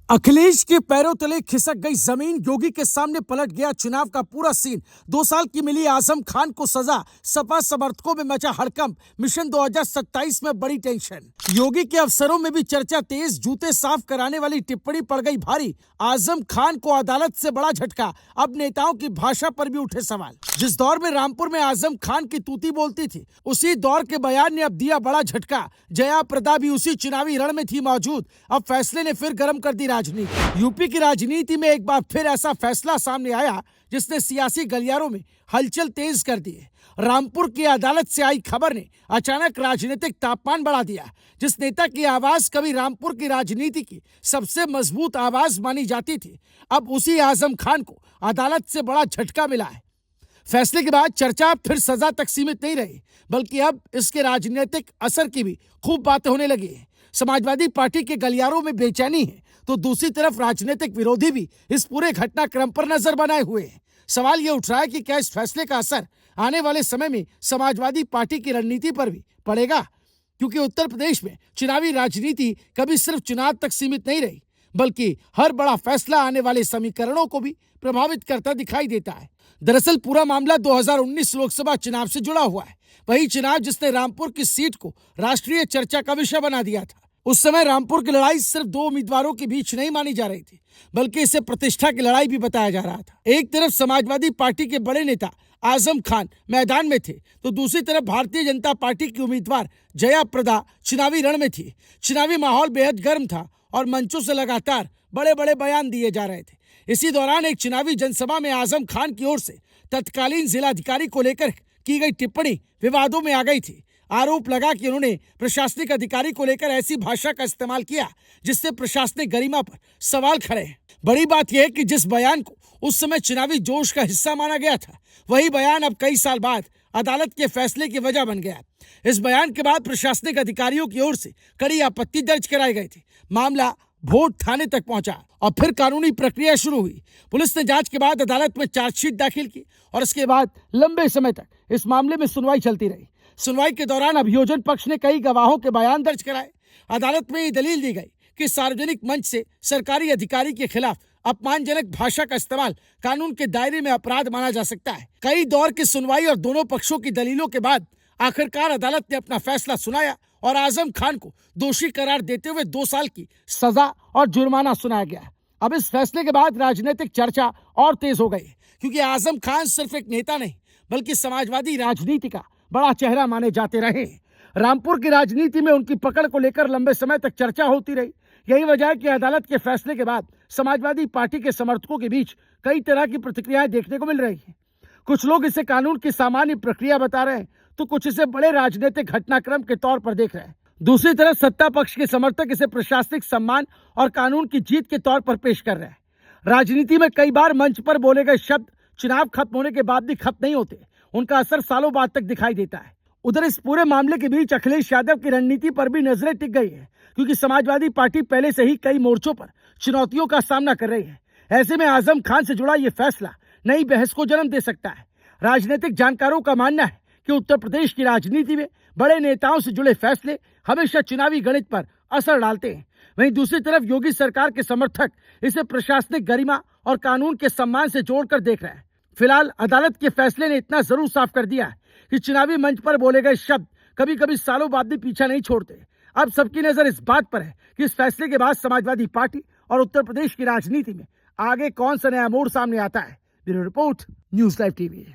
अखिलेश के पैरों तले खिसक गई जमीन, योगी के सामने पलट गया चुनाव का पूरा सीन। 2 साल की मिली आजम खान को सजा, सपा समर्थकों में मचा हड़कंप, मिशन 2027 में बड़ी टेंशन। योगी के अफसरों में भी चर्चा तेज, जूते साफ कराने वाली टिप्पणी पड़ गई भारी। आजम खान को अदालत से बड़ा झटका, अब नेताओं की भाषा पर भी उठे सवाल। जिस दौर में रामपुर में आजम खान की तूती बोलती थी, उसी दौर के बयान ने अब दिया बड़ा झटका। जया प्रदा भी उसी चुनावी रण में थी मौजूद। अब फैसले ने फिर गर्म कर दी राजनीति। यूपी की राजनीति में एक बार फिर ऐसा फैसला सामने आया जिसने सियासी गलियारों में हलचल तेज कर दी है। रामपुर की अदालत से आई खबर ने अचानक राजनीतिक तापमान बढ़ा दिया। जिस नेता की आवाज कभी रामपुर की राजनीति की सबसे मजबूत आवाज मानी जाती थी, अब उसी आजम खान को अदालत से बड़ा झटका मिला है। फैसले के बाद चर्चा फिर सजा तक सीमित नहीं रही, बल्कि अब इसके राजनीतिक असर की भी खूब बातें होने लगी है। समाजवादी पार्टी के गलियारों में बेचैनी है, तो दूसरी तरफ राजनीतिक विरोधी भी इस पूरे घटनाक्रम पर नजर बनाए हुए हैं। सवाल यह उठ रहा है कि क्या इस फैसले का असर आने वाले समय में समाजवादी पार्टी की रणनीति पर भी पड़ेगा, क्योंकि उत्तर प्रदेश में चुनावी राजनीति कभी सिर्फ चुनाव तक सीमित नहीं रही, बल्कि हर बड़ा फैसला आने वाले समीकरणों को भी प्रभावित करता दिखाई देता है। दरअसल पूरा मामला 2019 लोकसभा चुनाव से जुड़ा हुआ है। वही चुनाव जिसने रामपुर की सीट को राष्ट्रीय चर्चा का विषय बना दिया था। उस समय रामपुर की लड़ाई सिर्फ 2 उम्मीदवारों के बीच नहीं मानी जा रही थी, बल्कि इसे प्रतिष्ठा की लड़ाई भी बताया जा रहा था। एक तरफ समाजवादी पार्टी के बड़े नेता आजम खान मैदान में थे, तो दूसरी तरफ भारतीय जनता पार्टी की उम्मीदवार जया प्रदा चुनावी रण में थी। चुनावी माहौल बेहद गर्म था और मंचों से लगातार बड़े बड़े बयान दिए जा रहे थे। इसी दौरान एक चुनावी जनसभा में आजम खान की ओर से तत्कालीन जिलाधिकारी को लेकर की गई टिप्पणी विवादों में आ गई थी। आरोप लगा कि उन्होंने प्रशासनिक अधिकारी को लेकर ऐसी भाषा का इस्तेमाल किया जिससे प्रशासनिक गरिमा पर सवाल खड़े हैं। बड़ी बात यह है कि जिस बयान को उस समय चुनावी जोश का हिस्सा माना गया था, वही बयान अब कई साल बाद अदालत के फैसले की वजह बन गया। इस बयान के बाद प्रशासनिक अधिकारियों की ओर से कड़ी आपत्ति दर्ज कराई गई थी। मामला वोट थाने तक पहुंचा और फिर कानूनी प्रक्रिया शुरू हुई। पुलिस ने जांच के बाद अदालत में चार्जशीट दाखिल की और इसके बाद लंबे समय तक इस मामले में सुनवाई चलती रही। सुनवाई के दौरान अभियोजन पक्ष ने कई गवाहों के बयान दर्ज कराए। अदालत में ये दलील दी गई कि सार्वजनिक मंच से सरकारी अधिकारी के खिलाफ अपमानजनक भाषा का इस्तेमाल कानून के दायरे में अपराध माना जा सकता है। कई दौर की सुनवाई और दोनों पक्षों की दलीलों के बाद आखिरकार अदालत ने अपना फैसला सुनाया और आजम खान को दोषी करार देते हुए 2 साल की सजा और जुर्माना सुनाया गया। अब इस फैसले के बाद राजनीतिक चर्चा और तेज हो गई, क्योंकि आजम खान सिर्फ एक नेता नहीं, बल्कि समाजवादी राजनीति का बड़ा चेहरा माने जाते रहे। रामपुर की राजनीति में उनकी पकड़ को लेकर लंबे समय तक चर्चा होती रही। यही वजह है कि अदालत के फैसले के बाद समाजवादी पार्टी के समर्थकों के बीच कई तरह की प्रतिक्रियाएं देखने को मिल रही हैं। कुछ लोग इसे कानून की सामान्य प्रक्रिया बता रहे हैं, तो कुछ इसे बड़े राजनीतिक घटनाक्रम के तौर पर देख रहे हैं। दूसरी तरफ सत्ता पक्ष के समर्थक इसे प्रशासनिक सम्मान और कानून की जीत के तौर पर पेश कर रहे हैं। राजनीति में कई बार मंच पर बोले गए शब्द चुनाव खत्म होने के बाद भी खत्म नहीं होते, उनका असर सालों बाद तक दिखाई देता है। उधर इस पूरे मामले के बीच अखिलेश यादव की रणनीति पर भी नजरें टिक गई है, क्योंकि समाजवादी पार्टी पहले से ही कई मोर्चों पर चुनौतियों का सामना कर रही है। ऐसे में आजम खान से जुड़ा यह फैसला नई बहस को जन्म दे सकता है। राजनीतिक जानकारों का मानना है कि उत्तर प्रदेश की राजनीति में बड़े नेताओं से जुड़े फैसले हमेशा चुनावी गणित पर असर डालते हैं। वहीं दूसरी तरफ योगी सरकार के समर्थक इसे प्रशासनिक गरिमा और कानून के सम्मान से जोड़कर देख रहे हैं। फिलहाल अदालत के फैसले ने इतना जरूर साफ कर दिया कि चुनावी मंच पर बोले गए शब्द कभी कभी सालों बाद भी पीछा नहीं छोड़ते। अब सबकी नजर इस बात पर है कि इस फैसले के बाद समाजवादी पार्टी और उत्तर प्रदेश की राजनीति में आगे कौन सा नया मोड़ सामने आता है। Bureau report, news live TV.